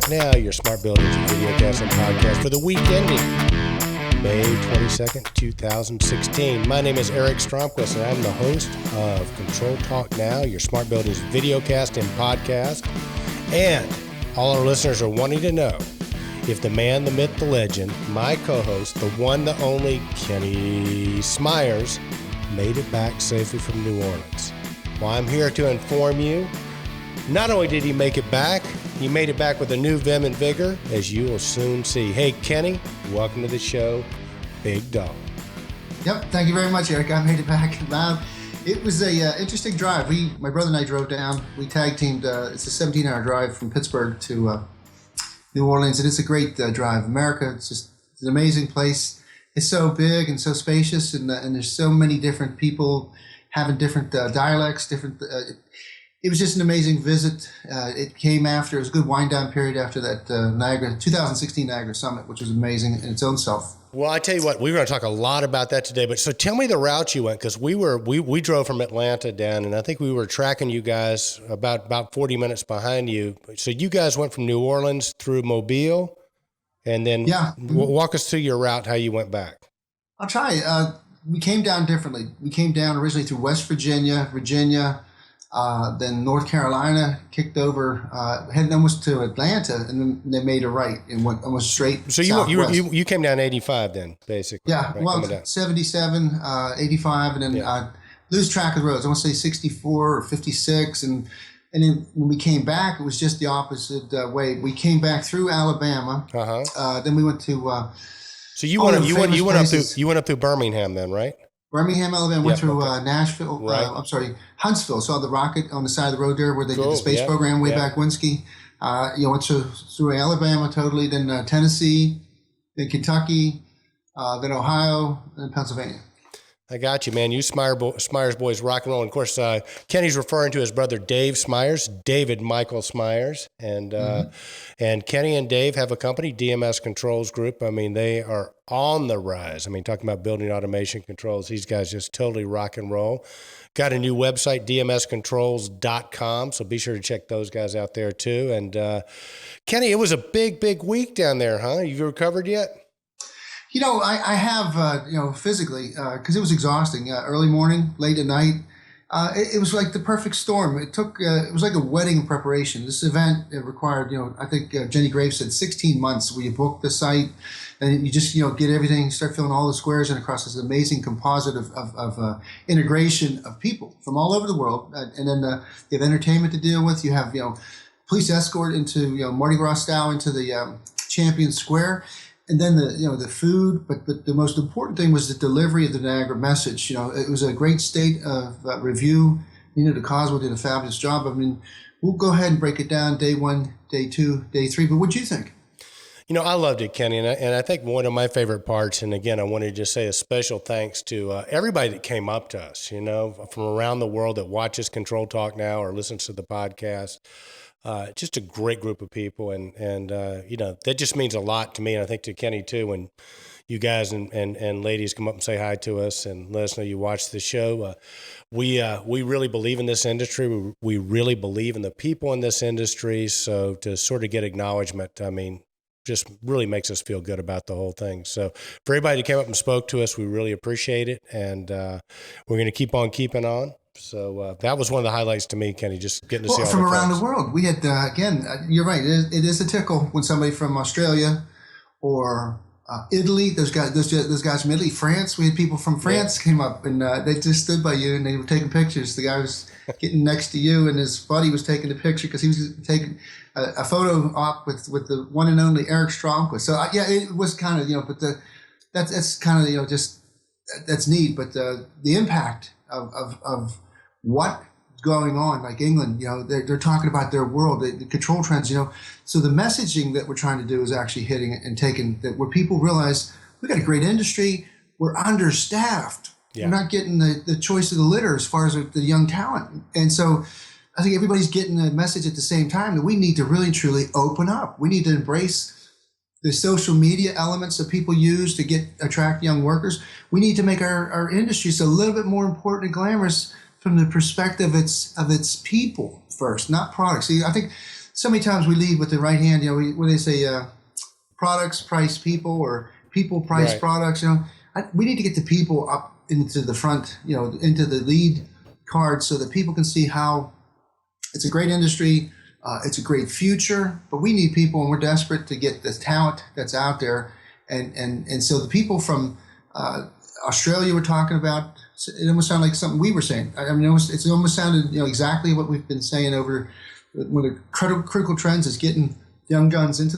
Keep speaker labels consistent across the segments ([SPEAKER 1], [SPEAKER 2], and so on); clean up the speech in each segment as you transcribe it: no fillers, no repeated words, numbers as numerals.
[SPEAKER 1] Now, your Smart Buildings video cast and podcast for the week ending May 22nd, 2016. My name is Eric Stromquist, and I'm the host of Control Talk Now, your Smart Buildings video cast and podcast. And all our listeners are wanting to know if the man, the myth, the legend, my co-host, the one, the only, Kenny Smyers, made it back safely from New Orleans. Well, I'm here to inform you, not only did he make it back, he made it back with a new vim and vigor, as you will soon see. Hey, Kenny, welcome to the show. Big dog.
[SPEAKER 2] Yep, thank you very much, Eric. I made it back. It was a interesting drive. My brother and I drove down. We tag teamed. It's a 17-hour drive from Pittsburgh to New Orleans, and it's a great drive. America, it's an amazing place. It's so big and so spacious, and there's so many different people having different dialects, different. It was just an amazing visit. It came after, it was a good wind-down period after that 2016 Niagara Summit, which was amazing in its own self.
[SPEAKER 1] Well, I tell you what, we're going to talk a lot about that today. But so tell me the route you went, because we drove from Atlanta down, and I think we were tracking you guys about 40 minutes behind you. So you guys went from New Orleans through Mobile, and then walk us through your route, how you went back.
[SPEAKER 2] I'll try. We came down differently. We came down originally through West Virginia, then North Carolina, kicked over, heading almost to Atlanta, and then they made a right and went almost straight. So
[SPEAKER 1] you came down 85 then, basically.
[SPEAKER 2] Yeah, right, well, 77, 85, and then lose track of the roads. I want to say 64 or 56, and then when we came back, it was just the opposite way. We came back through Alabama. Then we went to.
[SPEAKER 1] So you went up through Birmingham then, right?
[SPEAKER 2] Birmingham, Alabama, went through Nashville, right. Huntsville. Saw the rocket on the side of the road there where they did the space program way back Winsky. Went through Alabama totally, then Tennessee, then Kentucky, then Ohio, then Pennsylvania.
[SPEAKER 1] I got you, man. You Smyers boys rock and roll. And of course, Kenny's referring to his brother Dave Smyers, David Michael Smyers. And and Kenny and Dave have a company, DMS Controls Group. I mean, they are on the rise. I mean, talking about building automation controls, these guys just totally rock and roll. Got a new website, dmscontrols.com. So be sure to check those guys out there too. And Kenny, it was a big week down there, huh? You recovered yet?
[SPEAKER 2] I have, physically, because it was exhausting. Early morning, late at night. It was like the perfect storm. It was like a wedding preparation. This event required, I think Jenny Graves said 16 months where you book the site and you just, get everything, start filling all the squares in across this amazing composite of integration of people from all over the world. And then you have entertainment to deal with. You have, police escort into, Mardi Gras style into the Champion Square. And then the food, but the most important thing was the delivery of the Niagara message. It was a great state of review. Nina DeCosmo did a fabulous job. I mean, we'll go ahead and break it down day 1, day 2, day 3. But what'd you think?
[SPEAKER 1] I loved it, Kenny, and I think one of my favorite parts, and again, I wanted to just say a special thanks to everybody that came up to us, from around the world that watches Control Talk Now or listens to the podcast. Just a great group of people, and that just means a lot to me, and I think to Kenny too, when you guys and ladies come up and say hi to us and let us know you watch the show. We really believe in this industry. We really believe in the people in this industry, so to sort of get acknowledgement, I mean, just really makes us feel good about the whole thing. So for everybody that came up and spoke to us, we really appreciate it, and we're going to keep on keeping on. So that was one of the highlights to me, Kenny, just getting to see all
[SPEAKER 2] from
[SPEAKER 1] the
[SPEAKER 2] around
[SPEAKER 1] folks.
[SPEAKER 2] the world. We had, you're right, it is a tickle when somebody from Australia or Italy, those guys from Italy, France, we had people from France came up and they just stood by you and they were taking pictures. The guy was getting next to you and his buddy was taking a picture because he was taking a photo op with the one and only Eric Stromquist. So it was kind of, but that's kind of, just, that's neat. But the impact of what going on, like England, they're talking about their world, the control trends, So the messaging that we're trying to do is actually hitting it and taking that where people realize we got a great industry, we're understaffed.
[SPEAKER 1] Yeah.
[SPEAKER 2] We're not getting the choice of the litter as far as the young talent. And so I think everybody's getting the message at the same time that we need to really truly open up. We need to embrace the social media elements that people use to attract young workers. We need to make our industries a little bit more important and glamorous from the perspective of its people first, not products. See, I think so many times we lead with the right hand. When they say products price people, or people price
[SPEAKER 1] Right.
[SPEAKER 2] products. We need to get the people up into the front, into the lead card, so that people can see how it's a great industry. It's a great future, but we need people, and we're desperate to get the talent that's out there. And so the people from Australia we're talking about, it almost sounded like something we were saying. I mean, it almost sounded exactly what we've been saying over one of the critical trends is getting young guns into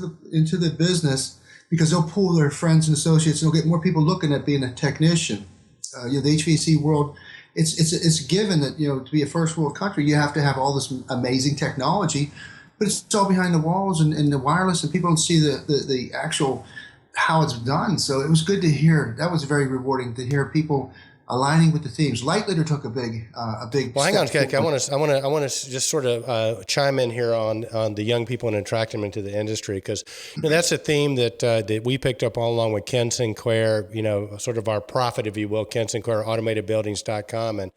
[SPEAKER 2] the business, because they'll pull their friends and associates, and they'll get more people looking at being a technician. The HVAC world, it's given that to be a first world country, you have to have all this amazing technology, but it's all behind the walls and the wireless, and people don't see the actual how it's done. So it was good to hear. That was very rewarding to hear people aligning with the themes. Light litter took a big.
[SPEAKER 1] Well, hang on, Kek. I want to just sort of chime in here on the young people and attracting them into the industry, because that's a theme that we picked up all along with Ken Sinclair. Sort of our prophet, if you will, Ken Sinclair, AutomatedBuildings.com, and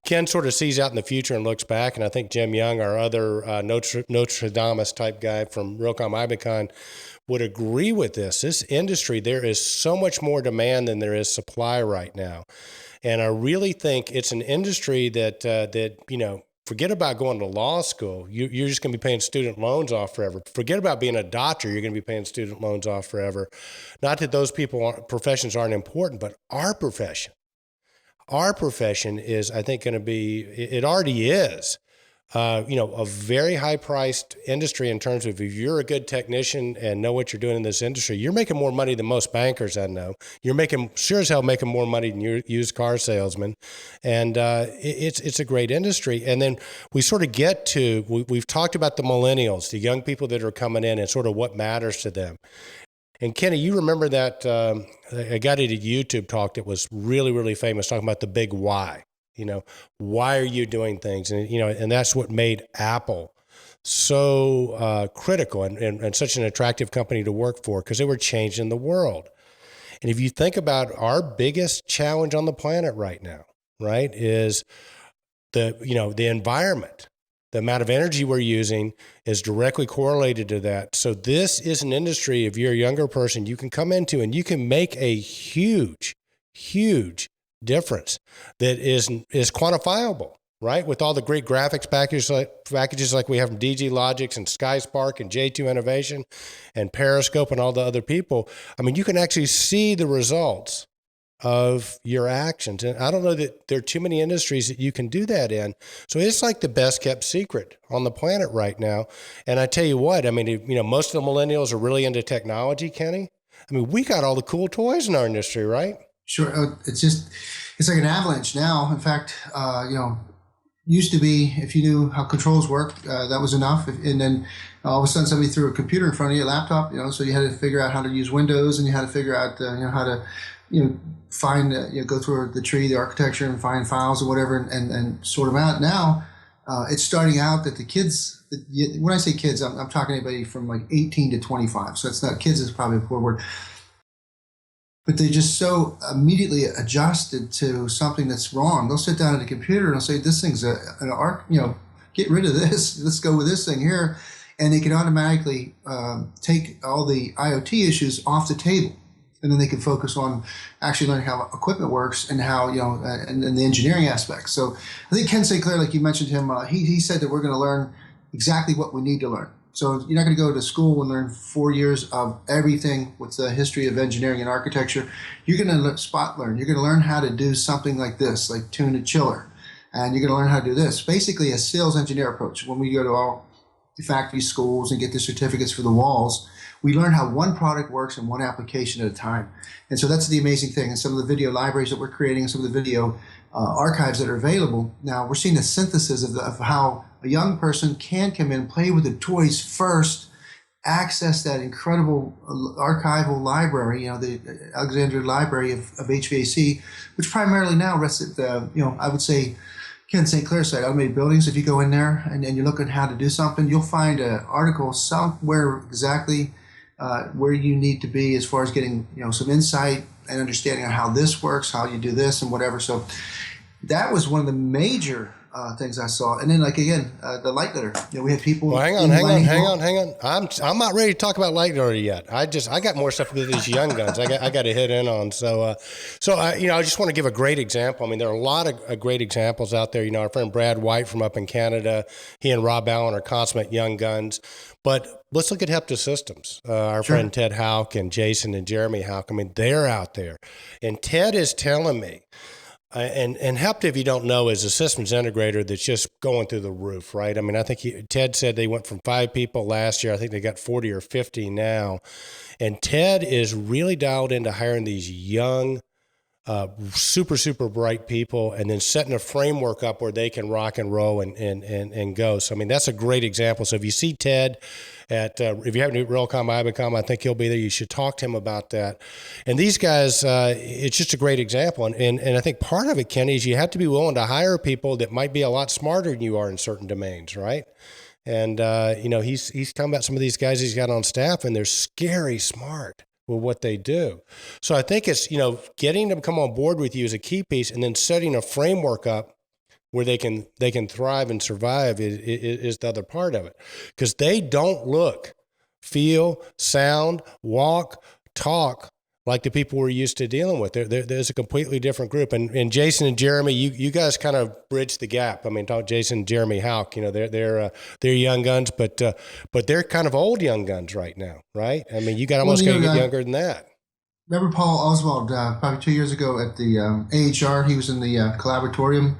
[SPEAKER 1] Ken sort of sees out in the future and looks back. And I think Jim Young, our other Nostradamus type guy from Realcomm Ibicon, would agree with this. This industry, there is so much more demand than there is supply right now. And I really think it's an industry that forget about going to law school. You're just going to be paying student loans off forever. Forget about being a doctor. You're going to be paying student loans off forever. Not that those professions aren't important, but our profession is, I think, going to be, it already is, a very high-priced industry in terms of if you're a good technician and know what you're doing in this industry, you're making more money than most bankers I know. You're sure as hell making more money than your used car salesman, and it's a great industry. And then we sort of get to we've talked about the millennials, the young people that are coming in, and sort of what matters to them. And Kenny, you remember that a guy did a YouTube talk that was really, really famous, talking about the big why. Why are you doing things? And, and that's what made Apple so critical and such an attractive company to work for, because they were changing the world. And if you think about our biggest challenge on the planet right now, right, is the environment. The amount of energy we're using is directly correlated to that. So this is an industry, if you're a younger person, you can come into and you can make a huge, huge difference that is quantifiable, right? With all the great graphics packages like we have from DG Logix and SkySpark and J2 Innovation and Periscope and all the other people. I mean, you can actually see the results of your actions. And I don't know that there are too many industries that you can do that in. So it's like the best kept secret on the planet right now. And I tell you what, I mean, most of the millennials are really into technology, Kenny. I mean, we got all the cool toys in our industry, right?
[SPEAKER 2] Sure. It's like an avalanche now. In fact, used to be, if you knew how controls worked, that was enough. And then all of a sudden somebody threw a computer in front of you, a laptop, so you had to figure out how to use Windows, and you had to figure out, how to, find, go through the tree, the architecture, and find files or whatever, and sort them out. Now, it's starting out that the kids, when I say kids, I'm talking anybody from like 18 to 25. So it's not kids, is probably a poor word. But they just so immediately adjusted to something that's wrong. They'll sit down at a computer and they'll say, this thing's an arc, get rid of this. Let's go with this thing here. And they can automatically take all the IoT issues off the table. And then they can focus on actually learning how equipment works and how, and the engineering aspects. So I think Ken Sinclair, like you mentioned him, he said that we're going to learn exactly what we need to learn. So you're not going to go to school and learn 4 years of everything with the history of engineering and architecture. You're going to spot learn. You're going to learn how to do something like this, like tune a chiller. And you're going to learn how to do this. Basically a sales engineer approach. When we go to factory schools and get the certificates for the walls. We learn how one product works in one application at a time. And so that's the amazing thing. And some of the video libraries that we're creating and some of the video archives that are available, now we're seeing a synthesis of how a young person can come in, play with the toys first, access that incredible archival library, the Alexandria Library of HVAC, which primarily now rests at the, I would say, Ken St. Clair site, automated buildings. If you go in there and you look at how to do something, you'll find an article somewhere exactly where you need to be as far as getting some insight and understanding on how this works, how you do this, and whatever. So that was one of the major things I saw. And then, like, again, the light litter. We had people.
[SPEAKER 1] Well, hang on. I'm not ready to talk about light litter yet. I got more stuff with these young guns. I got to hit in on. So I just want to give a great example. I mean, there are a lot of great examples out there. Our friend Brad White from up in Canada, he and Rob Allen are consummate young guns. But let's look at Hepta Systems. Our friend Ted Houck and Jason and Jeremy Houck. I mean, they're out there, and Ted is telling me. And Hepta, if you don't know, is a systems integrator that's just going through the roof, right? I mean, I think Ted said they went from 5 people last year. I think they got 40 or 50 now. And Ted is really dialed into hiring these young, super, super bright people and then setting a framework up where they can rock and roll and go. So, I mean, that's a great example. So if you see Ted if you haven't at Realcom, Ibicom, I think he'll be there. You should talk to him about that. And these guys, it's just a great example. And I think part of it, Kenny, is you have to be willing to hire people that might be a lot smarter than you are in certain domains, right? And, he's talking about some of these guys he's got on staff, and they're scary smart with what they do. So I think it's, getting them to come on board with you is a key piece, and then setting a framework up where they can thrive and survive is the other part of it. Because they don't look, feel, sound, walk, talk like the people we're used to dealing with. There's a completely different group. And Jason and Jeremy, you guys kind of bridge the gap. I mean, talk Jason and Jeremy Houck, they're young guns, but they're kind of old young guns right now, right? I mean, you got almost got to get younger than that.
[SPEAKER 2] Remember Paul Oswald, probably 2 years ago at the AHR, he was in the collaboratorium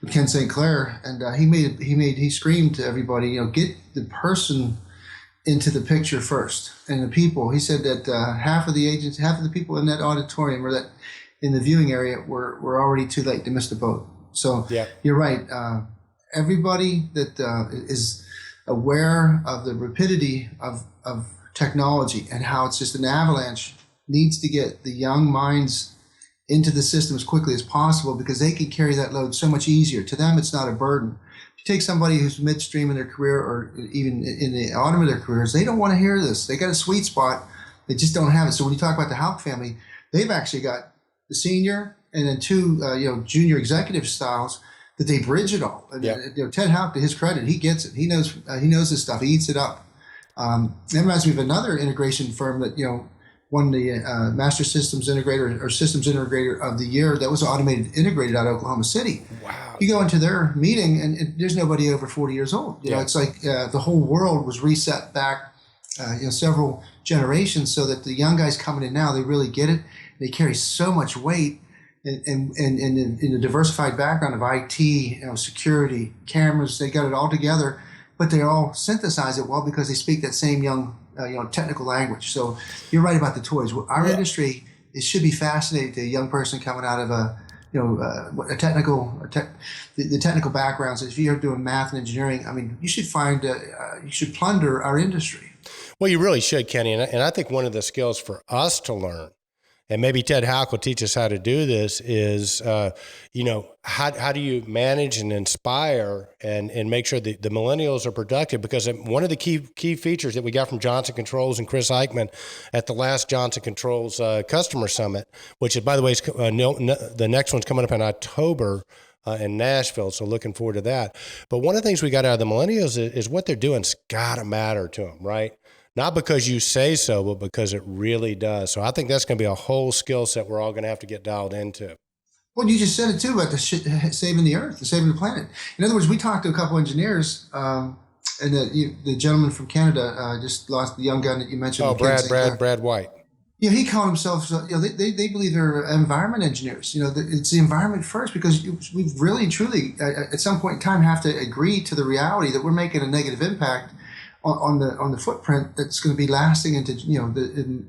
[SPEAKER 2] with Ken St. Clair, and he screamed to everybody, get the person into the picture first, and the people. He said that half of the people in that auditorium or that in the viewing area were already too late. They missed the boat. So You're right. Everybody that is aware of the rapidity of technology and how it's just an avalanche needs to get the young minds into the system as quickly as possible, because they can carry that load so much easier. To them, it's not a burden. If you take somebody who's midstream in their career or even in the autumn of their careers, they don't want to hear this. They got a sweet spot. They just don't have it. So when you talk about the Houck family, they've actually got the senior and then two junior executive styles that they bridge it all. Ted Houck, to his credit, he gets it. He knows this stuff. He eats it up. That reminds me of another integration firm that won the Master Systems Integrator or Systems Integrator of the Year. That was automated integrated out of Oklahoma City.
[SPEAKER 1] Wow.
[SPEAKER 2] You go into their meeting and there's nobody over 40 years old. It's like the whole world was reset back several generations, so that the young guys coming in now, they really get it. They carry so much weight and in a diversified background of IT, security, cameras, they got it all together, but they all synthesize it well because they speak that same young technical language. So you're right about the toys. Our industry, it should be fascinating to a young person coming out of the technical backgrounds. If you're doing math and engineering, I mean, you should plunder our industry.
[SPEAKER 1] Well, you really should, Kenny. And I think one of the skills for us to learn, and maybe Ted Houck will teach us how to do this, is, how do you manage and inspire and make sure that the millennials are productive? Because one of the key features that we got from Johnson Controls and Chris Eichmann at the last Johnson Controls Customer Summit, which is, by the way, the next one's coming up in October in Nashville, so looking forward to that. But one of the things we got out of the millennials is what they're doing's got to matter to them, right? Not because you say so, but because it really does. So I think that's going to be a whole skill set we're all going to have to get dialed into.
[SPEAKER 2] Well, you just said it too about saving the earth, saving the planet. In other words, we talked to a couple engineers, and the gentleman from Canada just lost the young gun that you mentioned.
[SPEAKER 1] Oh, Brad White.
[SPEAKER 2] Yeah, he called himself. They believe they're environment engineers. It's the environment first, because we really truly at some point in time have to agree to the reality that we're making a negative impact on the footprint that's going to be lasting into the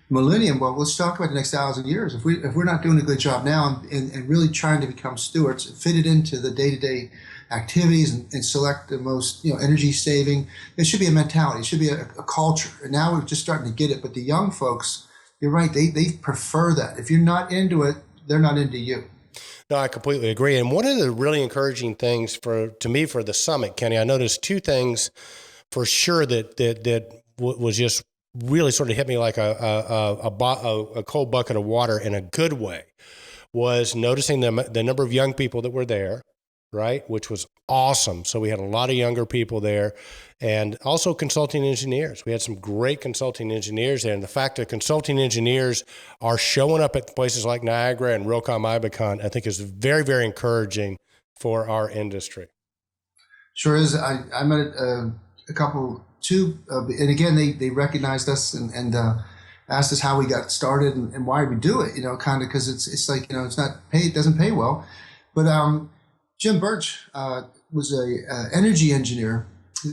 [SPEAKER 2] millennium. Well, let's talk about the next 1,000 years. If we're not doing a good job now and really trying to become stewards, fit it into the day-to-day activities and select the most energy saving, it should be a mentality. It should be a culture. And now we're just starting to get it. But the young folks, you're right, they prefer that. If you're not into it, they're not into you.
[SPEAKER 1] No, I completely agree. And one of the really encouraging things to me for the summit, Kenny, I noticed two things for sure that was just really sort of hit me like a cold bucket of water in a good way, was noticing the number of young people that were there, right, which was awesome. So we had a lot of younger people there, and also consulting engineers. We had some great consulting engineers there. And the fact that consulting engineers are showing up at places like Niagara and Realcomm Ibicon, I think is very, very encouraging for our industry.
[SPEAKER 2] Sure is. I met a couple, two, and again, they recognized us and asked us how we got started and why we do it, kind of because it's like, it's not paid, it doesn't pay well. But Jim Birch was a energy engineer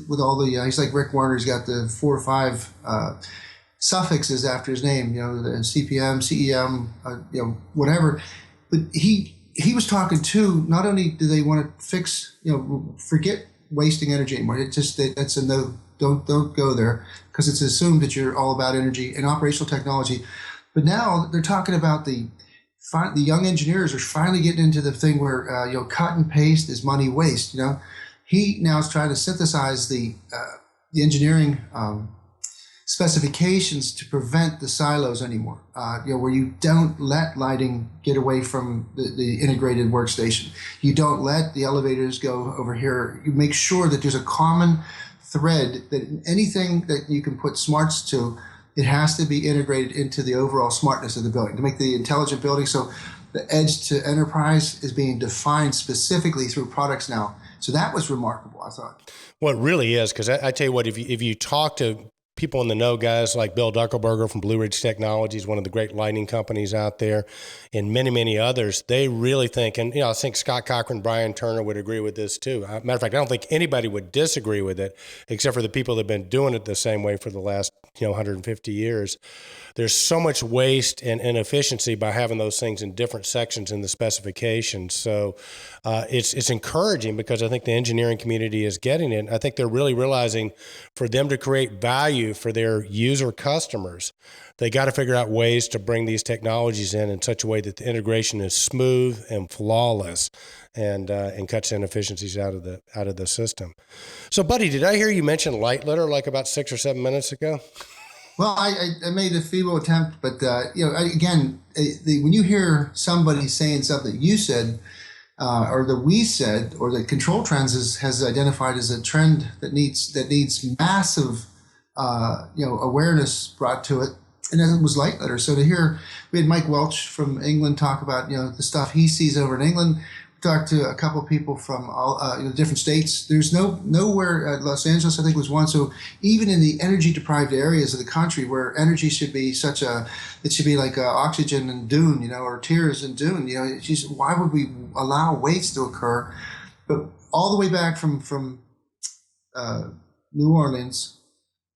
[SPEAKER 2] with all the, he's like Rick Warner, he's got the 4 or 5 suffixes after his name, the CPM, CEM, whatever. But he was talking too, not only do they want to fix, forget wasting energy anymore. It's just that's a no, don't go there, because it's assumed that you're all about energy and operational technology. But now they're talking about the young engineers are finally getting into the thing where cut and paste is money waste. He now is trying to synthesize the engineering specifications to prevent the silos anymore. Where you don't let lighting get away from the integrated workstation. You don't let the elevators go over here. You make sure that there's a common thread, that anything that you can put smarts to, it has to be integrated into the overall smartness of the building to make the intelligent building. So the edge to enterprise is being defined specifically through products now. So that was remarkable, I thought.
[SPEAKER 1] Well, it really is, because I tell you what, if you talk to people in the know, guys like Bill Duckelberger from Blue Ridge Technologies, one of the great lighting companies out there, and many, many others, they really think, and I think Scott Cochran, Brian Turner would agree with this too. Matter of fact, I don't think anybody would disagree with it, except for the people that have been doing it the same way for the last 150 years. There's so much waste and inefficiency by having those things in different sections in the specifications. So it's encouraging, because I think the engineering community is getting it. I think they're really realizing for them to create value for their user customers, they got to figure out ways to bring these technologies in such a way that the integration is smooth and flawless, and cuts inefficiencies out of the system. So, buddy, did I hear you mention light litter like about 6 or 7 minutes ago?
[SPEAKER 2] Well, I made a feeble attempt, but again, when you hear somebody saying something you said, or that we said, or that Controltrends has identified as a trend that needs massive awareness brought to it, and then it was light litter. So to hear, we had Mike Welch from England talk about the stuff he sees over in England. Talked to a couple of people from all different states. There's nowhere. Los Angeles, I think, was one. So even in the energy deprived areas of the country where energy should be it should be like oxygen and dune, or tears and dune. It's just, why would we allow waste to occur? But all the way back from New Orleans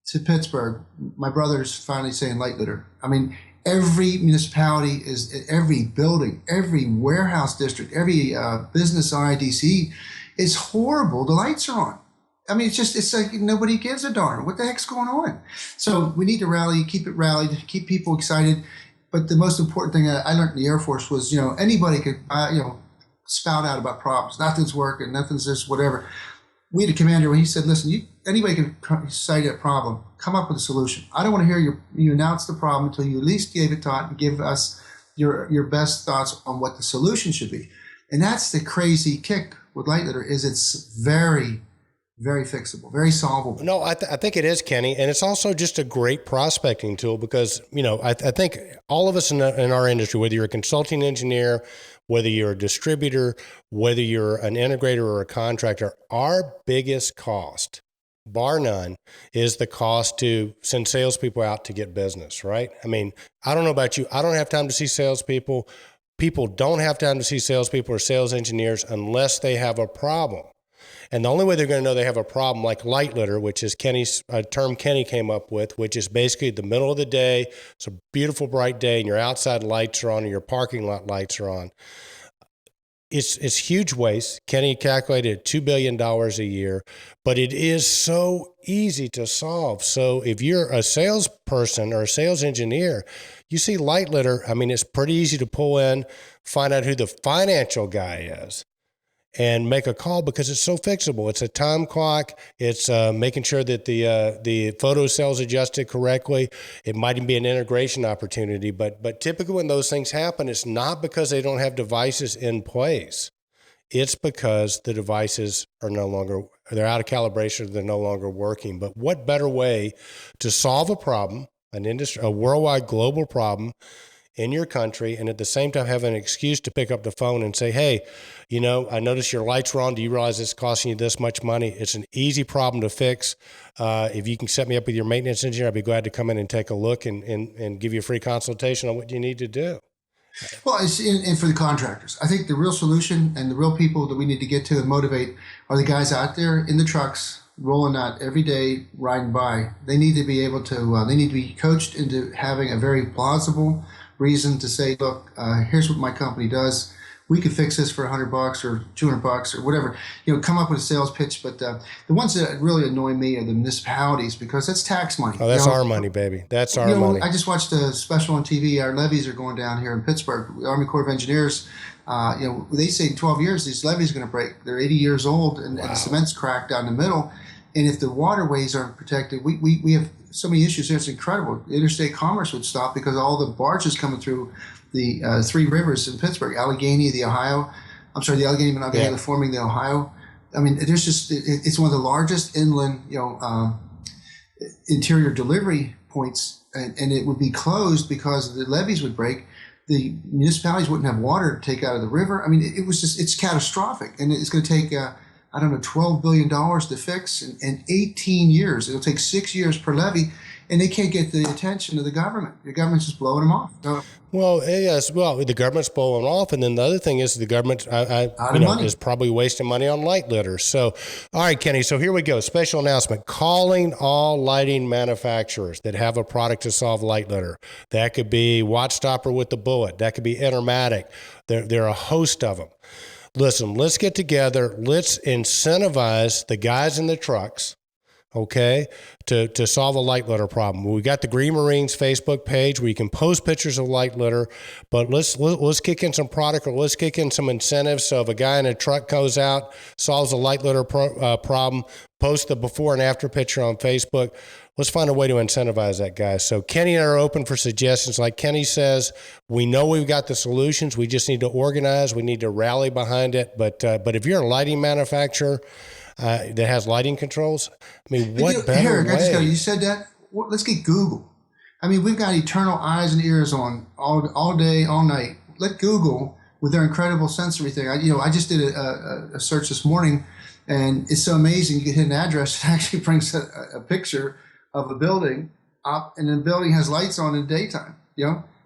[SPEAKER 2] to Pittsburgh, my brother's finally saying light litter. I mean, every municipality every building, every warehouse district, every business RIDC is horrible. The lights are on. I mean, it's like nobody gives a darn. What the heck's going on? So we need to rally, keep it rallied, keep people excited. But the most important thing I learned in the Air Force was, anybody could, spout out about problems. Nothing's working, nothing's this, whatever. We had a commander when he said, listen, anybody can cite a problem, come up with a solution. I don't want to hear you announce the problem until you at least gave it thought and give us your best thoughts on what the solution should be. And that's the crazy kick with light litter, is it's very, very fixable, very solvable.
[SPEAKER 1] No, I think it is, Kenny. And it's also just a great prospecting tool, because, I think all of us in our industry, whether you're a consulting engineer, whether you're a distributor, whether you're an integrator or a contractor, our biggest cost, bar none, is the cost to send salespeople out to get business, right? I mean, I don't know about you. I don't have time to see salespeople. People don't have time to see salespeople or sales engineers unless they have a problem. And the only way they're going to know they have a problem, like light litter, which is Kenny's a term Kenny came up with, which is basically the middle of the day. It's a beautiful, bright day, and your outside lights are on and your parking lot lights are on. It's huge waste. Kenny calculated at $2 billion a year, but it is so easy to solve. So if you're a salesperson or a sales engineer, you see light litter, I mean, it's pretty easy to pull in, find out who the financial guy is, and make a call because it's so fixable. It's a time clock. It's making sure that the photo cell's adjusted correctly. It might even be an integration opportunity, but typically when those things happen, it's not because they don't have devices in place. It's because the devices are they're out of calibration, they're no longer working. But what better way to solve a problem, a worldwide global problem, in your country, and at the same time have an excuse to pick up the phone and say, hey, I noticed your lights were on. Do you realize it's costing you this much money? It's an easy problem to fix. If you can set me up with your maintenance engineer, I'd be glad to come in and take a look and give you a free consultation on what you need to do.
[SPEAKER 2] Well, and for the contractors, I think the real solution and the real people that we need to get to and motivate are the guys out there in the trucks rolling out every day, riding by. They need to be able to, they need to be coached into having a very plausible reason to say, look, here's what my company does. We could fix this for $100 or $200 or whatever. Come up with a sales pitch. But the ones that really annoy me are the municipalities because that's tax money.
[SPEAKER 1] Oh, that's our money, baby. That's our money.
[SPEAKER 2] I just watched a special on TV. Our levees are going down here in Pittsburgh. The Army Corps of Engineers. They say in 12 years these levees are going to break. They're 80 years old, and the cement's cracked down the middle. And if the waterways aren't protected, we have so many issues here. It's incredible. Interstate commerce would stop because all the barges coming through the three rivers in Pittsburgh, Allegheny, the Allegheny Monongahela forming the Ohio. I mean, there's just, it's one of the largest inland, interior delivery points, and it would be closed because the levees would break. The municipalities wouldn't have water to take out of the river. I mean, it's catastrophic, and it's going to take, $12 billion to fix in 18 years. It'll take 6 years per levy, and they can't get the attention of the government. The government's just blowing them off.
[SPEAKER 1] Well, yes. Well, the government's blowing off, and then the other thing is the government is probably wasting money on light litter. So, all right, Kenny. So here we go. Special announcement: calling all lighting manufacturers that have a product to solve light litter. That could be Wattstopper with the bullet. That could be Intermatic. There are a host of them. Listen, let's get together. Let's incentivize the guys in the trucks, okay, to solve a light litter problem. We got the Green Marines Facebook page where you can post pictures of light litter, but let's kick in some product, or let's kick in some incentives. So if a guy in a truck goes out, solves a light litter problem, post the before and after picture on Facebook. Let's find a way to incentivize that guy. So Kenny and I are open for suggestions. Like Kenny says, we know we've got the solutions. We just need to organize. We need to rally behind it. But if you're a lighting manufacturer that has lighting controls, I mean, what better way?
[SPEAKER 2] You said that. Well, let's get Google. I mean, we've got eternal eyes and ears on all day, all night. Let Google, with their incredible sensory thing. I just did a search this morning, and it's so amazing. You can hit an address, it actually brings a picture of a building up, and the building has lights on in the daytime.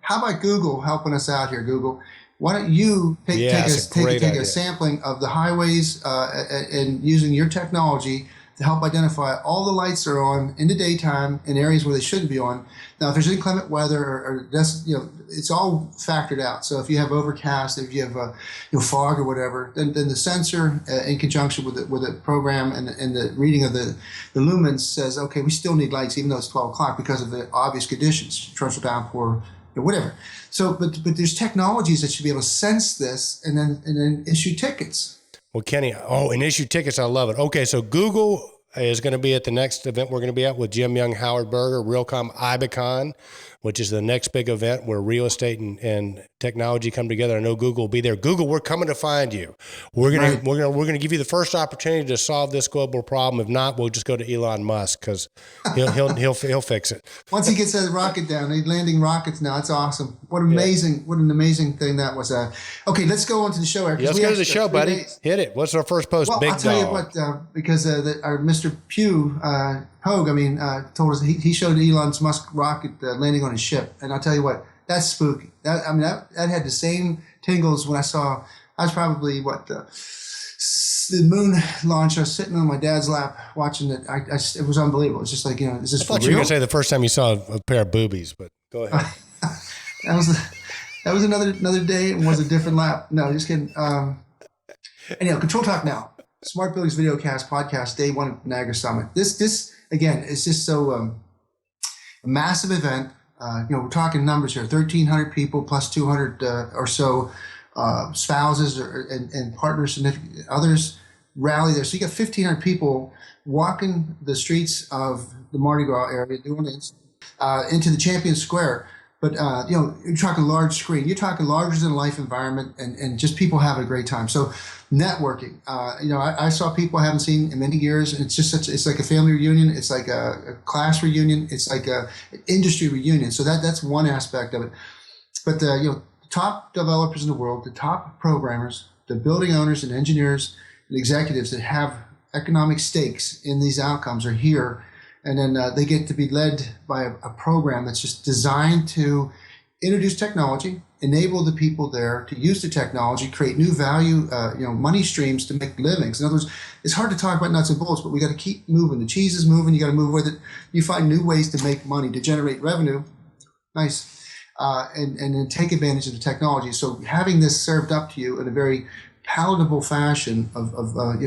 [SPEAKER 2] How about Google helping us out here? Google, why don't you take a sampling of the highways and using your technology to help identify all the lights that are on in the daytime in areas where they shouldn't be on. Now, if there's inclement weather or it's all factored out. So if you have overcast, if you have fog or whatever, then the sensor in conjunction with the program and the reading of the lumens says, okay, we still need lights even though it's 12 o'clock because of the obvious conditions, torrential downpour, whatever. So, but there's technologies that should be able to sense this and then issue tickets.
[SPEAKER 1] Well, Kenny, and issue tickets, I love it. Okay, so Google is going to be at the next event we're going to be at with Jim Young, Howard Berger, Realcomm Ibicon, which is the next big event where real estate and technology come together. I know Google will be there. Google, we're coming to find you. We're gonna give you the first opportunity to solve this global problem. If not, we'll just go to Elon Musk because he'll fix it.
[SPEAKER 2] Once he gets that rocket down, he's landing rockets now. It's awesome. What an amazing thing that was. Okay, let's go on to the show, Eric.
[SPEAKER 1] Let's go to the show, buddy. Hit it. What's our first post?
[SPEAKER 2] Well,
[SPEAKER 1] Big
[SPEAKER 2] I'll tell
[SPEAKER 1] dog.
[SPEAKER 2] you what, because our Mr. Pogue, told us he showed Elon Musk rocket landing on his ship, and I'll tell you what, that's spooky. That had the same tingles when I was probably the moon launch. I was sitting on my dad's lap watching it. It was unbelievable. It's just like, is this
[SPEAKER 1] I
[SPEAKER 2] for
[SPEAKER 1] thought you were going
[SPEAKER 2] real?
[SPEAKER 1] to say the first time you saw a pair of boobies, but go ahead.
[SPEAKER 2] that was that was another day and was a different lap. No, just kidding. Anyhow, Control Talk Now, Smart Buildings Videocast Podcast, Day 1 of Niagara Summit. This again is just so a massive event. We're talking numbers here: 1,300 people plus 200 or so spouses and partners, significant others rally there. So you got 1,500 people walking the streets of the Mardi Gras area, doing it into the Champion Square. But you're talking large screen. You're talking larger than life environment, and just people having a great time. So networking. I saw people I haven't seen in many years, and it's like a family reunion. It's like a class reunion. It's like an industry reunion. So that's one aspect of it. But the top developers in the world, the top programmers, the building owners and engineers and executives that have economic stakes in these outcomes are here. And then they get to be led by a program that's just designed to introduce technology, enable the people there to use the technology, create new value, money streams to make livings. In other words, it's hard to talk about nuts and bolts, but we got to keep moving. The cheese is moving. You got to move with it. You find new ways to make money, to generate revenue. Nice. And then take advantage of the technology. So having this served up to you in a very palatable fashion of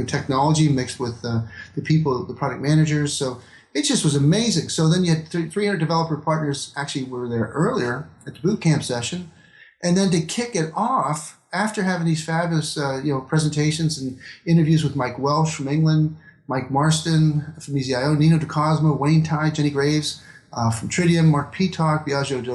[SPEAKER 2] technology mixed with the people, the product managers. So it just was amazing. So then you had 300 developer partners actually were there earlier at the boot camp session. And then to kick it off, after having these fabulous presentations and interviews with Mike Welsh from England, Mike Marston from EasyIO, Nino DeCosmo, Wayne Ty, Jenny Graves from Tritium, Mark Peacock, Biagio De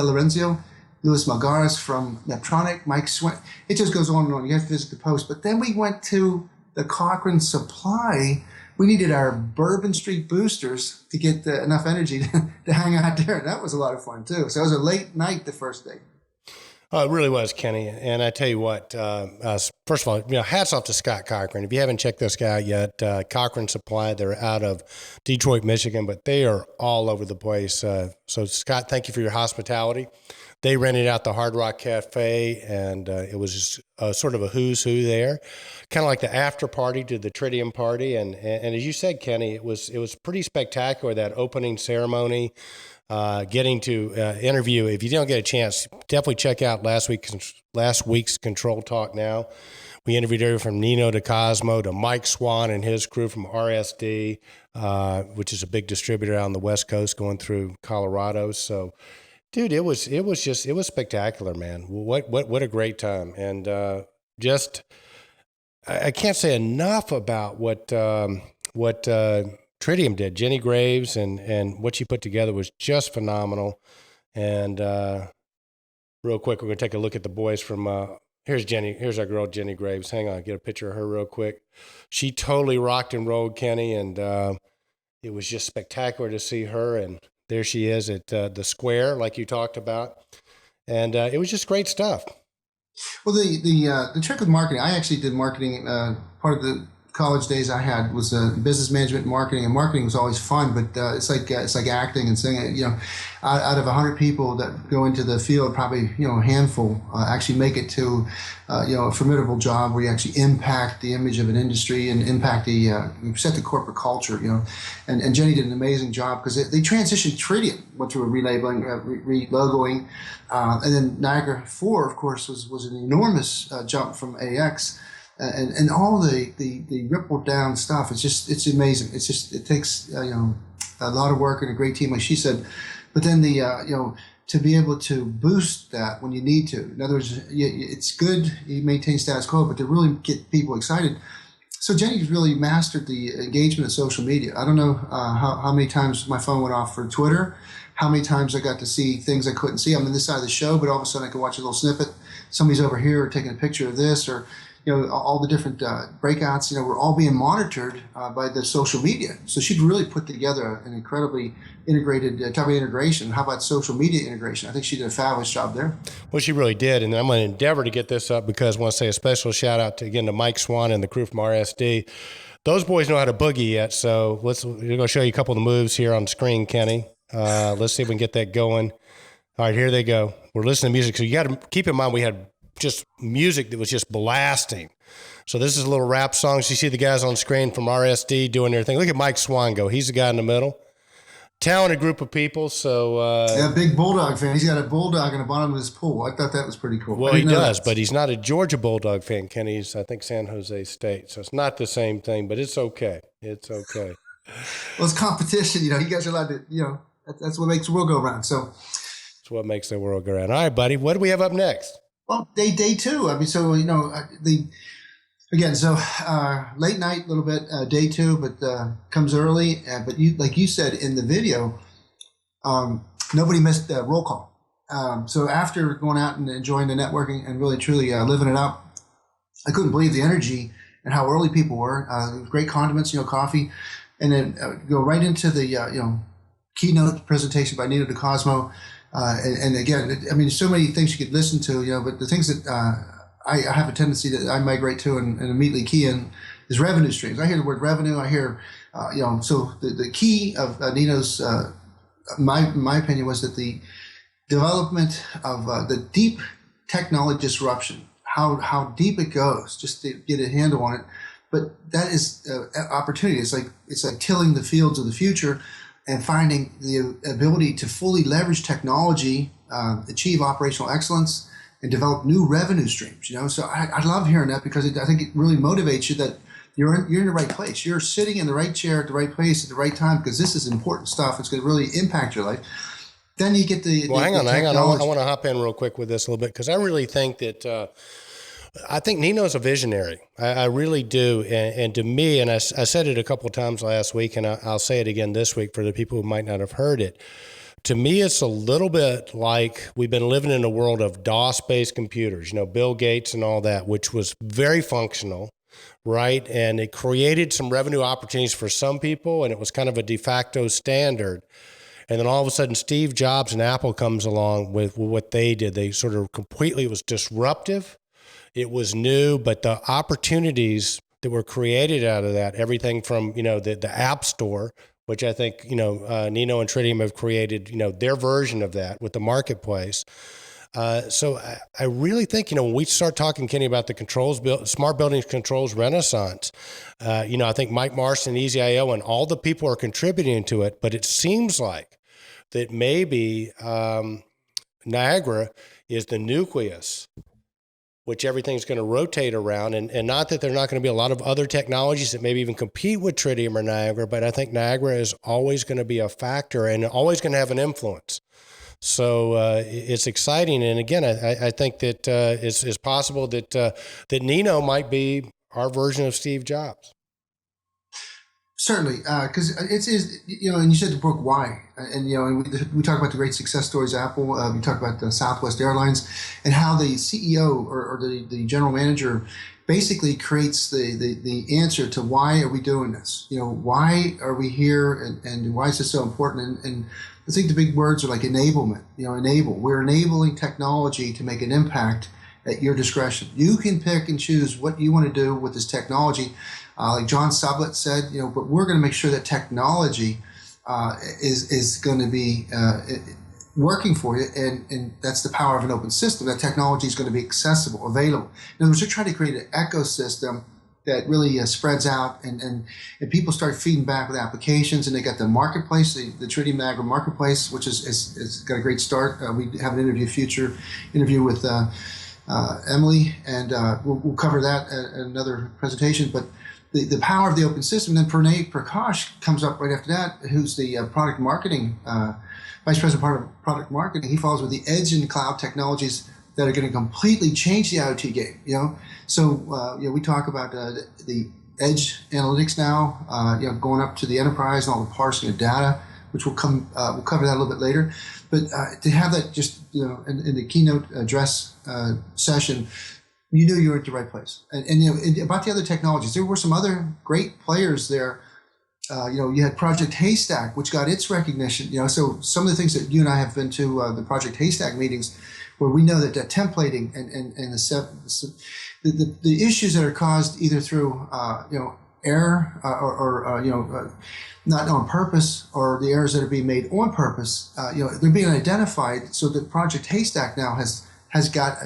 [SPEAKER 2] Lorenzo, Louis Malgares from Neptronic, Mike Swen. It just goes on and on. You have to visit the post. But then we went to the Cochrane Supply. We needed our Bourbon Street boosters to get enough energy to hang out there. And that was a lot of fun, too. So it was a late night the first day.
[SPEAKER 1] Oh, it really was, Kenny. And I tell you what, first of all, hats off to Scott Cochran. If you haven't checked this guy out yet, Cochrane Supply, they're out of Detroit, Michigan, but they are all over the place. So, Scott, thank you for your hospitality. They rented out the Hard Rock Cafe, and it was just sort of a who's who there, kind of like the after party to the Tritium party. And as you said, Kenny, it was pretty spectacular, that opening ceremony, getting to interview. If you don't get a chance, definitely check out last week's Control Talk Now. We interviewed everyone from Nino DeCosmo to Mike Swan and his crew from RSD, which is a big distributor out on the West Coast going through Colorado. So, dude, it was spectacular, man. What a great time. And I can't say enough about what Tritium did. Jenny Graves and what she put together was just phenomenal. And real quick, we're going to take a look at the boys from here's Jenny. Here's our girl, Jenny Graves. Hang on, get a picture of her real quick. She totally rocked and rolled, Kenny, and it was just spectacular to see her. And there she is at the square, like you talked about. And it was just great stuff.
[SPEAKER 2] Well, the trick with marketing, I actually did marketing. Part of the college days I had was business management and marketing, and marketing was always fun. But it's like acting and singing. Out of 100 people that go into the field, probably a handful actually make it to a formidable job where you actually impact the image of an industry and impact you set the corporate culture. And Jenny did an amazing job because they transitioned Tritium, went through a relabeling, relogoing, and then Niagara 4, of course, was an enormous jump from AX. And all the rippled down stuff, it's amazing. It takes a lot of work and a great team, like she said. But then to be able to boost that when you need to. In other words, it's good you maintain status quo, but to really get people excited. So Jenny's really mastered the engagement of social media. I don't know how many times my phone went off for Twitter, how many times I got to see things I couldn't see. I'm on this side of the show, but all of a sudden I could watch a little snippet. Somebody's over here taking a picture of this, or all the different breakouts, we're all being monitored by the social media. So she'd really put together an incredibly integrated type of integration. How about social media integration? I think she did a fabulous job there.
[SPEAKER 1] Well, she really did. And I'm going to endeavor to get this up because I want to say a special shout out to Mike Swan and the crew from RSD. Those boys know how to boogie yet. So we're going to show you a couple of the moves here on the screen, Kenny. Let's see if we can get that going. All right, here they go. We're listening to music. So you got to keep in mind we had just music that was just blasting. So this is a little rap song. So you see the guys on screen from RSD doing their thing. Look at Mike Swango. He's the guy in the middle. Talented group of people. So
[SPEAKER 2] yeah, big Bulldog fan. He's got a Bulldog in the bottom of his pool. I thought that was pretty cool.
[SPEAKER 1] well, he does, but he's not a Georgia Bulldog fan. Kenny's, I think, San Jose State. So it's not the same thing, but it's okay. It's okay.
[SPEAKER 2] Well, it's competition. You guys are allowed to, that's what makes the world go round. So
[SPEAKER 1] it's what makes the world go round. All right, buddy. What do we have up next?
[SPEAKER 2] well, day two. I mean, so late night a little bit, day two, but comes early. But like you said in the video, nobody missed roll call. So after going out and enjoying the networking and really truly living it up, I couldn't believe the energy and how early people were. Great condiments, coffee, and then go right into the keynote presentation by Nino DeCosmo. And again, I mean, so many things you could listen to, but the things that I have a tendency that I migrate to and immediately key in is revenue streams. I hear the word revenue. I hear, so the key of Nino's, my opinion was that the development of the deep technology disruption, how deep it goes, just to get a handle on it. But that is opportunity. It's like tilling the fields of the future and finding the ability to fully leverage technology, achieve operational excellence, and develop new revenue streams. So I love hearing that because I think it really motivates you that you're in the right place. You're sitting in the right chair at the right place at the right time because this is important stuff. It's going to really impact your life. Then you get
[SPEAKER 1] hang on. I want to hop in real quick with this a little bit because I really think that I think Nino's a visionary. I really do. And to me, and I said it a couple of times last week, and I'll say it again this week for the people who might not have heard it. To me, it's a little bit like we've been living in a world of DOS-based computers, Bill Gates and all that, which was very functional, right? And it created some revenue opportunities for some people, and it was kind of a de facto standard. And then all of a sudden, Steve Jobs and Apple comes along with what they did. They sort of completely, it was disruptive. It was new, but the opportunities that were created out of that, everything from, the App Store, which I think, Nino and Tritium have created, their version of that with the marketplace. So I really think, when we start talking, Kenny, about the smart buildings controls renaissance, I think Mike Marston, EasyIO, and all the people are contributing to it, but it seems like that maybe Niagara is the nucleus which everything's going to rotate around. And not that there are not going to be a lot of other technologies that maybe even compete with Tritium or Niagara, but I think Niagara is always going to be a factor and always going to have an influence. So it's exciting. And again, I think that it's possible that Nino might be our version of Steve Jobs.
[SPEAKER 2] Certainly, because it's and you said the book why, and we talk about the great success stories of Apple. We talk about the Southwest Airlines and how the CEO or the general manager basically creates the answer to why are we doing this? Why are we here, and why is this so important? And I think the big words are like enablement. Enable. We're enabling technology to make an impact at your discretion. You can pick and choose what you want to do with this technology. Like John Sublett said, but we're going to make sure that technology is going to be working for you, and that's the power of an open system. That technology is going to be accessible, available. In other words, they're trying to create an ecosystem that really spreads out, and people start feeding back with applications, and they got the marketplace, the Tritium Niagara marketplace, which is got a great start. We have an interview with Emily, and we'll cover that at another presentation, but the power of the open system. And then Pranay Prakash comes up right after that, who's the product marketing, vice president of product marketing. He follows with the edge and cloud technologies that are going to completely change the IoT game. So we talk about the edge analytics now, going up to the enterprise and all the parsing of data, which we'll cover that a little bit later. But to have that just in the keynote address session, you knew you were at the right place. And about the other technologies, there were some other great players there. You had Project Haystack, which got its recognition. So some of the things that you and I have been to the Project Haystack meetings, where we know that templating and the issues that are caused either through error or not on purpose, or the errors that are being made on purpose, they're being identified. So the Project Haystack now has got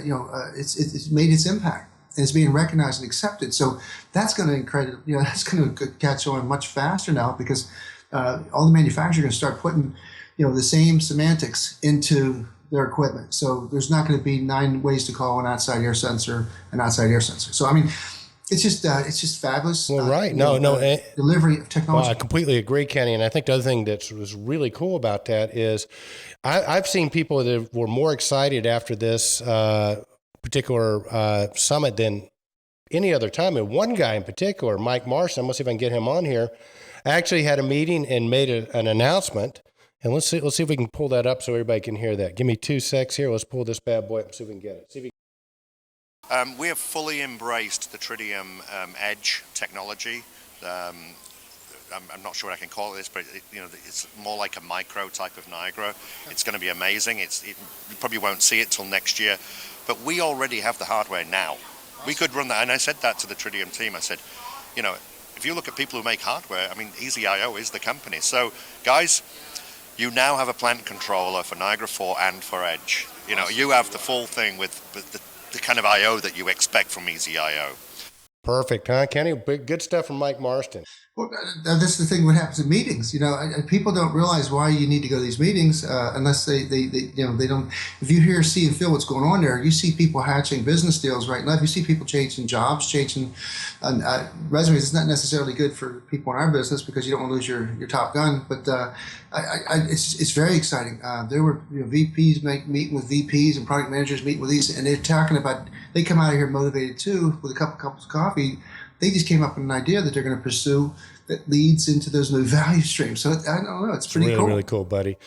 [SPEAKER 2] it's made its impact. and it's being recognized and accepted. So that's going to that's going to catch on much faster now because all the manufacturers are going to start putting, the same semantics into their equipment. So there's not going to be 9 ways to call an outside air sensor an outside air sensor. So I mean, it's just fabulous.
[SPEAKER 1] Well, right. No,
[SPEAKER 2] delivery of technology.
[SPEAKER 1] Well, I completely agree, Kenny. And I think the other thing that was really cool about that is I've seen people that were more excited after this particular summit than any other time. And one guy in particular, Mike Marston, let's see if I can get him on here, actually had a meeting and made an announcement. And let's see if we can pull that up so everybody can hear that. Give me 2 secs here. Let's pull this bad boy up and see if we can get it.
[SPEAKER 3] We have fully embraced the Tritium Edge technology. I'm not sure what I can call this, but it's more like a micro type of Niagara. It's going to be amazing. You probably won't see it till next year, but we already have the hardware now. We could run that, and I said that to the Tritium team. I said, if you look at people who make hardware, I mean, EasyIO is the company. So, guys, you now have a plant controller for Niagara 4 and for Edge. You have the full thing with the kind of I/O that you expect from EasyIO.
[SPEAKER 1] Perfect, huh, Kenny? Good stuff from Mike Marston.
[SPEAKER 2] Well, that's the thing. What happens in meetings? People don't realize why you need to go to these meetings unless they don't. If you see and feel what's going on there, you see people hatching business deals right now. If you see people changing jobs, changing resumes, it's not necessarily good for people in our business because you don't want to lose your top gun. But it's very exciting. There were VPs meeting with VPs and product managers meeting with these, and they're talking about. They come out of here motivated too with a couple cups of coffee. They just came up with an idea that they're going to pursue that leads into those new value streams. So I don't know, it's pretty cool.
[SPEAKER 1] Really cool, buddy.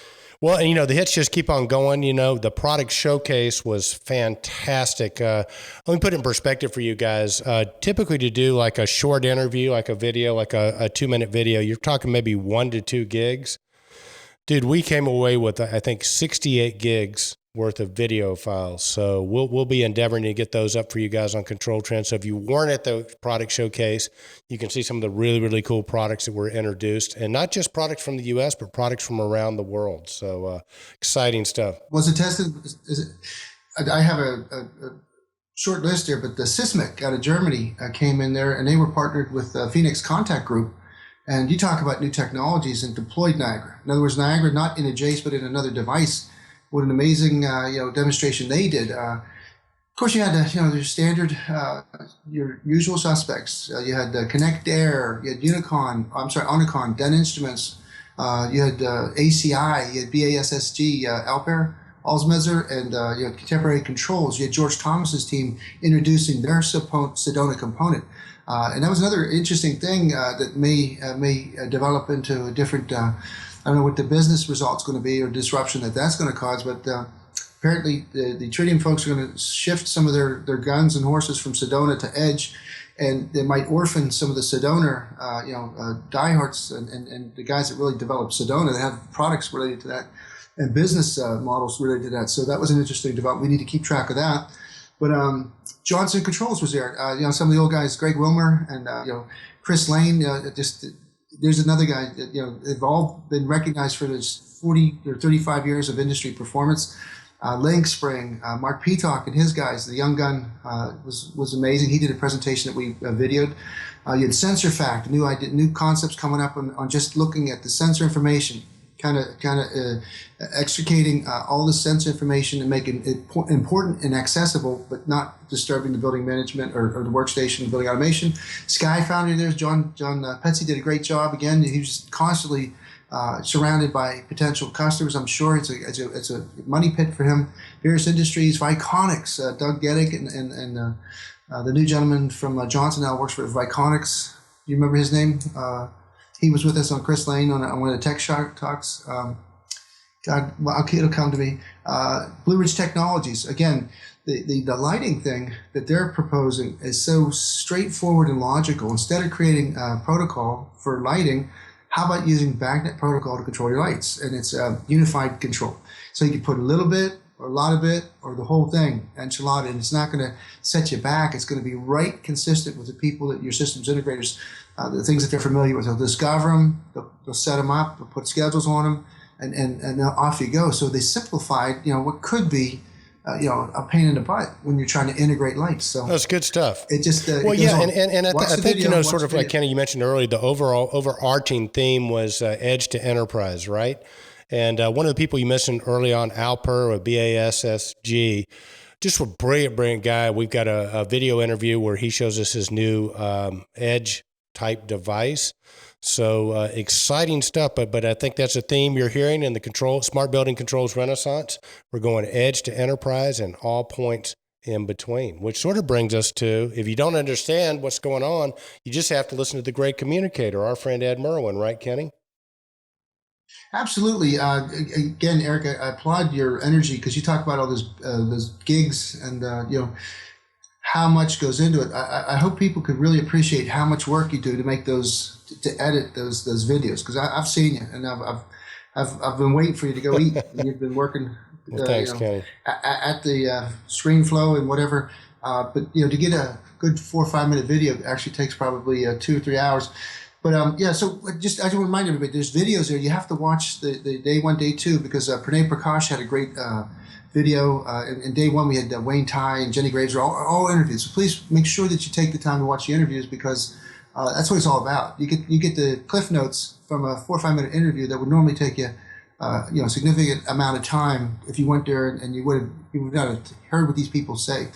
[SPEAKER 1] Well, and the hits just keep on going. The product showcase was fantastic. Let me put it in perspective for you guys. Typically to do like a short interview, like a video, like a 2-minute video, you're talking maybe 1 to 2 gigs. Dude, we came away with, I think, 68 gigs worth of video files. So we'll be endeavoring to get those up for you guys on Controltrends. So if you weren't at the product showcase, you can see some of the really, really cool products that were introduced, and not just products from the U.S., but products from around the world. So exciting stuff.
[SPEAKER 2] Was it tested? I have a short list here, but the Sysmic out of Germany came in there, and they were partnered with Phoenix Contact Group. And you talk about new technologies and deployed Niagara. In other words, Niagara not in a Jace, but in another device. What an amazing demonstration they did. Of course, you had your standard, your usual suspects. You had Connect Air, you had Onicon, Den Instruments. You had ACI, you had BASSG, Alper, Alsmezer, and Contemporary Controls. You had George Thomas's team introducing their Sedona component. And that was another interesting thing that may develop into a different. I don't know what the business result's going to be or disruption that's going to cause, but apparently the Tritium folks are going to shift some of their guns and horses from Sedona to Edge, and they might orphan some of the Sedona, diehards and the guys that really develop Sedona. They have products related to that and business models related to that. So that was an interesting development. We need to keep track of that. But Johnson Controls was there. Some of the old guys, Greg Wilmer and Chris Lane, there's another guy that, they've all been recognized for this 40 or 35 years of industry performance. Link Spring, Mark Peacock and his guys, the young gun was amazing. He did a presentation that we videoed. You had Sensor Fact, new concepts coming up on just looking at the sensor information, kind of extricating all the sensor information and making it important and accessible, but not disturbing the building management or the workstation, building automation. Sky Foundry, there's John Petsy did a great job. Again, he was constantly surrounded by potential customers. I'm sure it's a money pit for him. Various industries, Viconics, Doug Geddick and the new gentleman from Johnson now works for Viconics. Do you remember his name? He was with us on Chris Lane on one of the Tech Shark talks. It'll come to me. Blue Ridge Technologies. Again, the lighting thing that they're proposing is so straightforward and logical. Instead of creating a protocol for lighting, how about using BACnet protocol to control your lights? And it's unified control. So you can put a little bit or a lot of it or the whole thing, enchilada, and it's not going to set you back. It's going to be right consistent with the people that your systems integrators, the things that they're familiar with. They'll discover them, they'll set them up, they'll put schedules on them, and off you go. So they simplified, what could be a pain in the butt when you're trying to integrate lights. So
[SPEAKER 1] That's good stuff.
[SPEAKER 2] it just
[SPEAKER 1] Well,
[SPEAKER 2] it goes
[SPEAKER 1] yeah,
[SPEAKER 2] on.
[SPEAKER 1] and
[SPEAKER 2] Watch
[SPEAKER 1] I
[SPEAKER 2] the
[SPEAKER 1] think,
[SPEAKER 2] video, watch
[SPEAKER 1] sort
[SPEAKER 2] the
[SPEAKER 1] of like
[SPEAKER 2] video.
[SPEAKER 1] Kenny, you mentioned earlier, the overall overarching theme was edge to enterprise, right? And one of the people you mentioned early on, Alper with BASSG, just a brilliant guy. We've got a video interview where he shows us his new edge type device. So exciting stuff, but I think that's a theme you're hearing in the smart building controls renaissance. We're going edge to enterprise and all points in between, which sort of brings us to, if you don't understand what's going on, you just have to listen to the great communicator, our friend Ed Merwin, right, Kenny?
[SPEAKER 2] Absolutely. Again, Eric, I applaud your energy because you talk about all those gigs and how much goes into it. I hope people could really appreciate how much work you do to make those to edit those videos, because I've seen you and I've been waiting for you to go eat. And you've been working,
[SPEAKER 1] Well, thanks, Kenny.
[SPEAKER 2] at the screen flow and whatever. But to get a good 4 or 5 minute video actually takes probably 2 or 3 hours. But so I just want to remind everybody, there's videos there. You have to watch the day one, day two, because Pranay Prakash had a great video. In day one, we had Wayne Ty and Jenny Graves are all interviews. So please make sure that you take the time to watch the interviews, because that's what it's all about. You get the cliff notes from a 4 or 5 minute interview that would normally take you a significant amount of time if you went there and you would not have heard what these people say.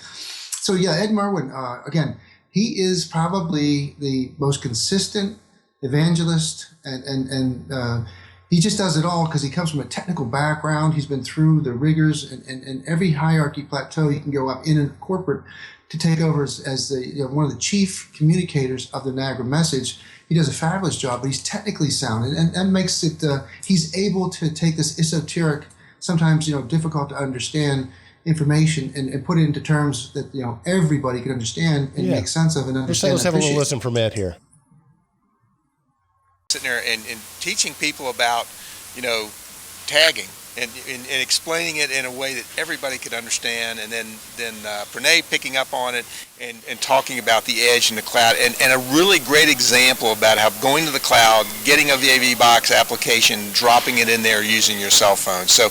[SPEAKER 2] So yeah, Ed Merwin, again, he is probably the most consistent evangelist, and he just does it all because he comes from a technical background. He's been through the rigors and every hierarchy plateau you can go up in a corporate to take over as the one of the chief communicators of the Niagara message. He does a fabulous job, but he's technically sound, and makes it. He's able to take this esoteric, sometimes difficult to understand information and put it into terms that everybody can understand and make sense of and understand.
[SPEAKER 1] Let's have a little listen from Ed here.
[SPEAKER 4] Sitting there and teaching people about, tagging and explaining it in a way that everybody could understand, and then Pranay picking up on it and talking about the edge and the cloud, and a really great example about how going to the cloud, getting a VAV box application, dropping it in there using your cell phone. So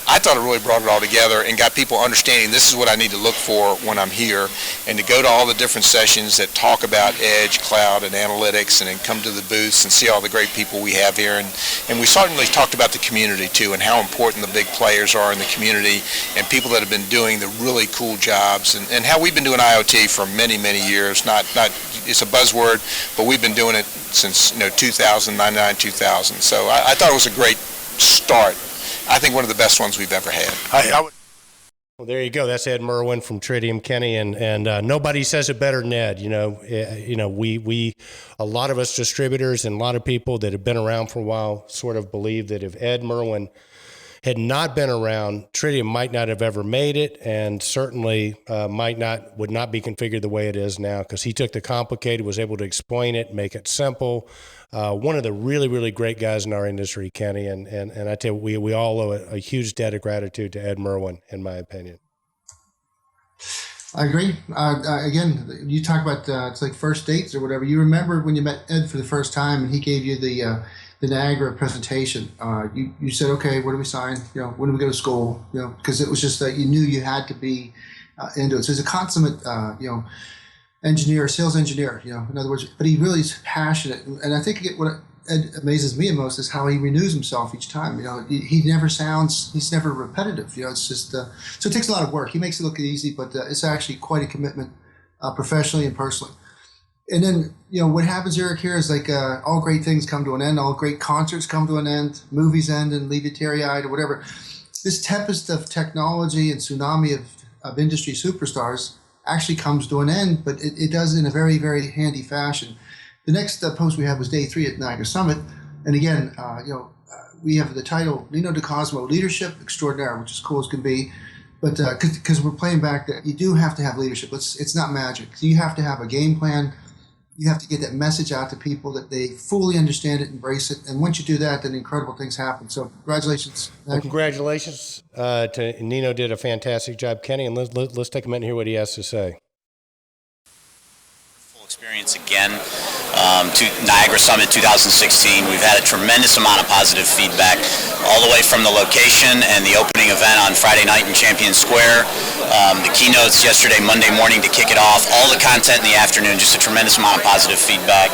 [SPEAKER 4] I thought it really brought it all together and got people understanding this is what I need to look for when I'm here, and to go to all the different sessions that talk about edge, cloud, and analytics, and then come to the booths and see all the great people we have here. And we certainly talked about the community too, and how important the big players are in the community, and people that have been doing the really cool jobs, and how we've been doing IoT for many years. Not it's a buzzword, but we've been doing it since 2000, 99, 2000. So I thought it was a great start. I think one of the best ones we've ever had.
[SPEAKER 1] Well, there you go. That's Ed Merwin from Tritium, Kenny, and nobody says it better than Ed. We a lot of us distributors and a lot of people that have been around for a while sort of believe that if Ed Merwin had not been around, Tritium might not have ever made it, and certainly would not be configured the way it is now, because he took the complicated, was able to explain it, make it simple. One of the really great guys in our industry, Kenny, and I tell you, we all owe a huge debt of gratitude to Ed Merwin, in my opinion.
[SPEAKER 2] I agree. Again, you talk about it's like first dates or whatever. You remember when you met Ed for the first time and he gave you the Niagara presentation. You said, okay, where do we sign? When do we go to school? Because it was just that you knew you had to be into it. So he's a consummate, engineer, sales engineer. In other words, but he really is passionate. And I think what Ed amazes me most is how he renews himself each time. He's never repetitive. It's just so it takes a lot of work. He makes it look easy, but it's actually quite a commitment, professionally and personally. And then, what happens, Eric, here is like all great things come to an end. All great concerts come to an end. Movies end and leave you teary-eyed or whatever. This tempest of technology and tsunami of industry superstars actually comes to an end, but it does in a very, very handy fashion. The next post we had was day 3 at Niagara Summit. And again, we have the title, Lino de Cosmo, Leadership Extraordinaire, which is cool as can be. But because we're playing back that you do have to have leadership. It's not magic. You have to have a game plan. You have to get that message out to people that they fully understand it, embrace it. And once you do that, then incredible things happen. So congratulations.
[SPEAKER 1] Well, congratulations to Nino. Did a fantastic job, Kenny. And let's take a minute and hear what he has to say.
[SPEAKER 5] Full experience again. to Niagara Summit 2016. We've had a tremendous amount of positive feedback all the way from the location and the opening event on Friday night in Champion Square, the keynotes yesterday, Monday morning to kick it off, all the content in the afternoon, just a tremendous amount of positive feedback.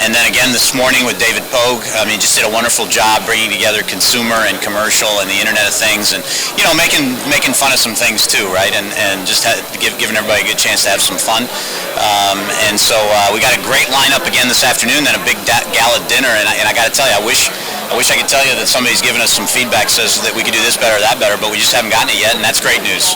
[SPEAKER 5] And then again this morning with David Pogue, I mean, just did a wonderful job bringing together consumer and commercial and the Internet of Things, and making fun of some things too, right? And just giving everybody a good chance to have some fun. And so we got a great lineup again this afternoon, then a big gala dinner, and I got to tell you, I wish I could tell you that somebody's given us some feedback says that we could do this better or that better, but we just haven't gotten it yet, and that's great news.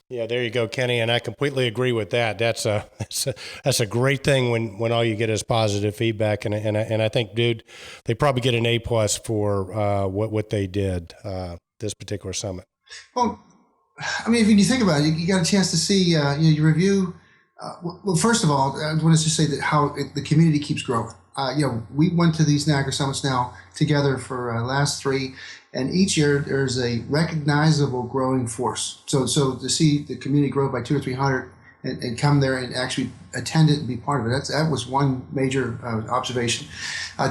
[SPEAKER 1] Yeah, there you go, Kenny, and I completely agree with that. That's a great thing when all you get is positive feedback, and I think, dude, they probably get an A+ for what they did this particular summit.
[SPEAKER 2] Well, I mean, if you think about it, you got a chance to see your review. Well, first of all, I want to just say that how the community keeps growing. We went to these Niagara Summits now together for last 3, and each year there's a recognizable growing force. So to see the community grow by 200 or 300 and come there and actually attend it and be part of it, that was one major observation.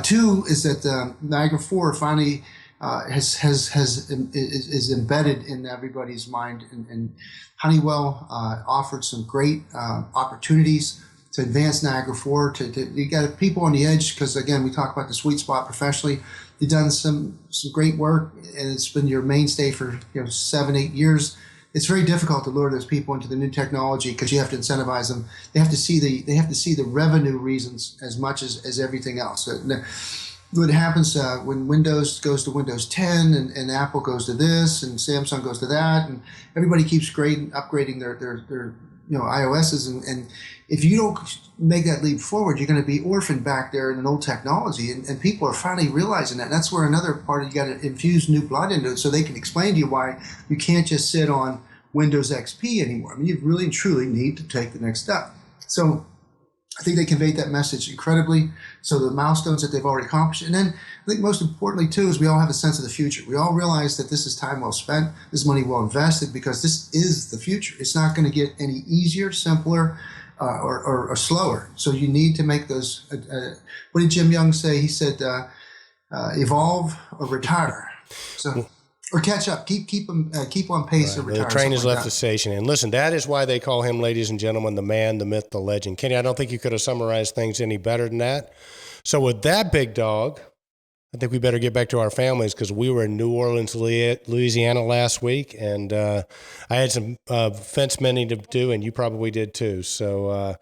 [SPEAKER 2] 2 is that Niagara 4 finally is embedded in everybody's mind, and Honeywell offered some great opportunities to advance Niagara 4. You got people on the edge because, again, we talk about the sweet spot professionally. You've done some great work, and it's been your mainstay for 7-8 years. It's very difficult to lure those people into the new technology because you have to incentivize them. They have to see the revenue reasons as much as everything else. What happens when Windows goes to Windows 10 and Apple goes to this and Samsung goes to that, and everybody keeps upgrading their iOSs, and if you don't make that leap forward, you're going to be orphaned back there in an old technology, and people are finally realizing that. And that's where another part of you got to infuse new blood into it so they can explain to you why you can't just sit on Windows XP anymore. I mean, you really and truly need to take the next step. So I think they conveyed that message incredibly. So the milestones that they've already accomplished. And then I think most importantly, too, is we all have a sense of the future. We all realize that this is time well spent, this is money well invested, because this is the future. It's not going to get any easier, simpler, or slower. So you need to make those, what did Jim Young say? He said, evolve or retire. So, or catch up, keep on pace, or retire.
[SPEAKER 1] The train has left the station. And listen, that is why they call him, ladies and gentlemen, the man, the myth, the legend. Kenny, I don't think you could have summarized things any better than that. So with that, big dog, I think we better get back to our families, because we were in New Orleans, Louisiana last week, and I had some fence mending to do, and you probably did too. So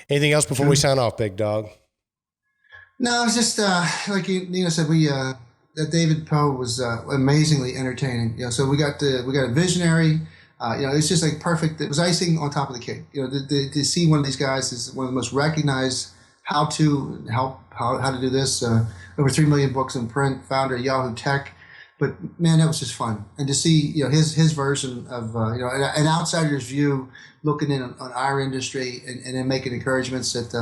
[SPEAKER 1] anything else before we sign off, big dog? No, it's just like Nina said, that David Poe was amazingly entertaining. So we got a visionary. It's just like perfect. It was icing on top of the cake. To see one of these guys is one of the most recognized how to do this. Over 3 million books in print. Founder of Yahoo Tech. But man, that was just fun. And to see his version of an outsider's view, looking in on our industry and then making encouragements that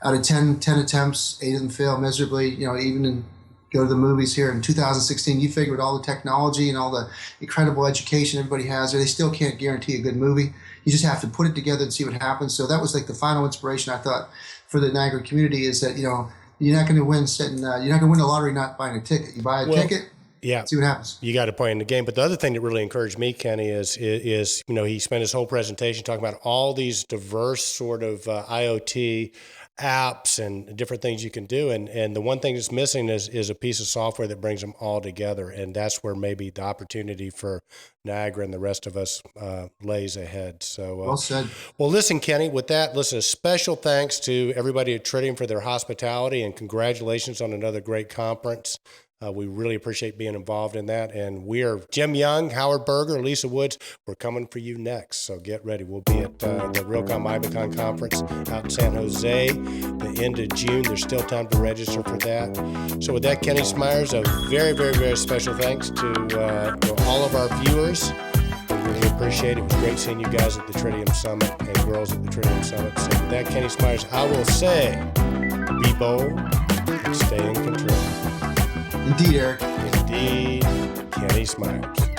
[SPEAKER 1] out of 10 attempts, 8 of them fail miserably. Even go to the movies here in 2016, you figure with all the technology and all the incredible education everybody has there, they still can't guarantee a good movie. You just have to put it together and see what happens. So that was like the final inspiration, I thought, for the Niagara community, is that you're not going to win you're not going to win the lottery not buying a ticket. You buy a ticket. Yeah, see what happens. You got to play in the game. But the other thing that really encouraged me, Kenny, is he spent his whole presentation talking about all these diverse sort of IoT apps and different things you can do, and the one thing that's missing is a piece of software that brings them all together, and that's where maybe the opportunity for Niagara and the rest of us lays ahead. So well said. Well, listen, Kenny, with that, a special thanks to everybody at Tritium for their hospitality, and congratulations on another great conference. We really appreciate being involved in that. And we are Jim Young, Howard Berger, Lisa Woods. We're coming for you next. So get ready. We'll be at the Realcomm Ibicon conference out in San Jose, the end of June. There's still time to register for that. So with that, Kenny Smyers, a very, very, very special thanks to all of our viewers. We really appreciate it. It was great seeing you guys at the Tritium Summit and girls at the Tritium Summit. So with that, Kenny Smyers, I will say, be bold and stay in control. Indeed, Eric. Indeed, Kenny Smyers.